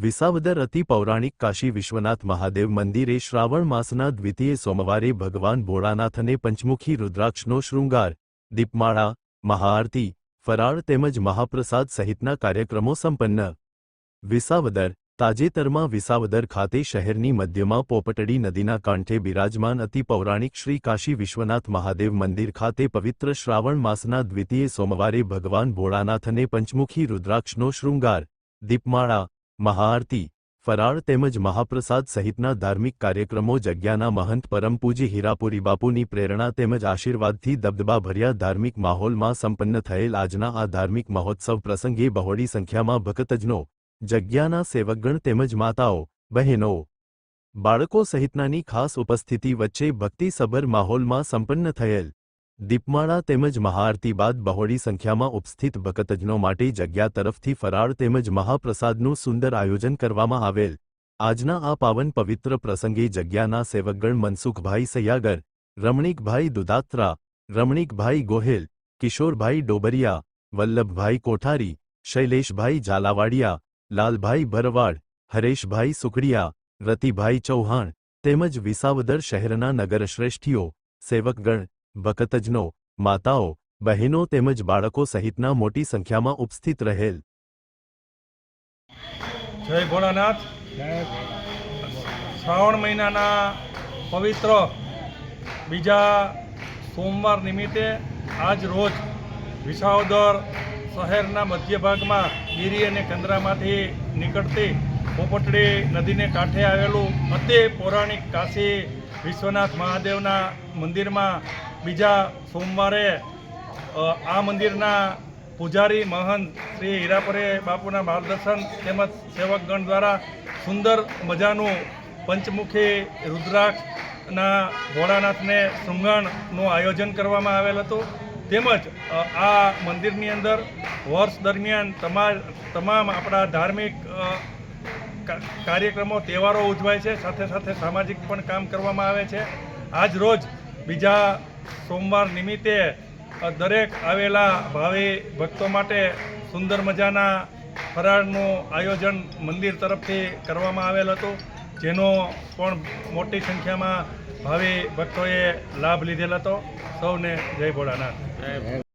વિસાવદર અતિ પૌરાણિક કાશી વિશ્વનાથ મહાદેવ મંદિરે શ્રાવણ માસના દ્વિતીય સોમવારે ભગવાન ભોળાનાથને પંચમુખી રુદ્રાક્ષનો શૃંગાર, દીપમાળા, મહાઆરતી, ફરાળ તેમજ મહાપ્રસાદ સહિતના કાર્યક્રમો સંપન્ન। વિસાવદર તાજેતરમાં વિસાવદર ખાતે શહેરની મધ્યમાં પોપટડી નદીના કાંઠે બિરાજમાન અતિ પૌરાણિક શ્રી કાશી વિશ્વનાથ મહાદેવ મંદિર ખાતે પવિત્ર શ્રાવણ માસના દ્વિતીય સોમવારે ભગવાન ભોળાનાથને પંચમુખી રુદ્રાક્ષનો શૃંગાર, દીપમાળા, મહાઆરતી, ફરાળ તેમજ મહાપ્રસાદ સહિતના ધાર્મિક કાર્યક્રમો જગ્યાના મહંત પરમ પૂજ્ય હીરાપુરી બાપુની પ્રેરણા તેમજ આશીર્વાદથી દબદબાભર્યા ધાર્મિક માહોલમાં સંપન્ન થયેલ આજના આ ધાર્મિક મહોત્સવ પ્રસંગે બહોળી સંખ્યામાં ભક્તજનો, જગ્યાના સેવકગણ તેમજ માતાઓ, બહેનો, બાળકો સહિતનાની ખાસ ઉપસ્થિતિ વચ્ચે ભક્તિસભર માહોલમાં સંપન્ન થયેલ। દીપમાળા તેમજ મહાઆરતી બાદ બહોળી સંખ્યામાં ઉપસ્થિત ભક્તજનો માટે જગ્યા તરફથી ફરાળ તેમજ મહાપ્રસાદનું સુંદર આયોજન કરવામાં આવેલ। આજના આ પાવન પવિત્ર પ્રસંગે જગ્યાના સેવકગણ મનસુખભાઈ સૈયાગર, રમણીકભાઈ દુધાત્રા, રમણીકભાઈ ગોહેલ, કિશોરભાઈ ડોબરિયા, વલ્લભભાઈ કોઠારી, શૈલેષભાઈ ઝાલાવાડિયા, લાલભાઈ ભરવાડ, હરેશભાઈ સુખડિયા, રતિભાઈ ચૌહાણ તેમજ વિસાવદર શહેરના નગરશ્રેષ્ઠીઓ, સેવકગણ, ભક્તજનો, માતાઓ, બહેનો તેમજ બાળકો સહિતના મોટી સંખ્યામાં ઉપસ્થિત રહેલ। જય ભોળાનાથ। શ્રાવણ મહિનાના પવિત્ર બીજા સોમવાર નિમિત્તે આજ રોજ વિસાવદર શહેરના મધ્ય ભાગમાં ગીરી અને કંદરામાંથી નીકળતી પોપટડી નદીને કાંઠે આવેલું અતિ પૌરાણિક કાશી વિશ્વનાથ મહાદેવના મંદિરમાં બીજા સોમવારે આ મંદિરના પૂજારી મહંત શ્રી હીરાપુરી બાપુના માર્ગદર્શન તેમજ સેવકગણ દ્વારા સુંદર મજાનું પંચમુખી રુદ્રાક્ષના ભોળાનાથને શૃંગારનું આયોજન કરવામાં આવેલ હતું। તેમજ આ મંદિરની અંદર વર્ષ દરમિયાન તમામ આપણા ધાર્મિક કાર્યક્રમો તહેવારો ઉજવાય છે, સાથે સાથે સામાજિક પણ કામ કરવામાં આવે છે। આજ રોજ બીજા સોમવાર નિમિત્તે દરેક આવેલા ભાવિ ભક્તો માટે સુંદર મજાના ફરાળનું આયોજન મંદિર તરફથી કરવામાં આવેલ હતું, જેનો પણ મોટી સંખ્યામાં ભાવિ ભક્તોએ લાભ લીધેલ હતો। સૌને જય ભોળાનાથ।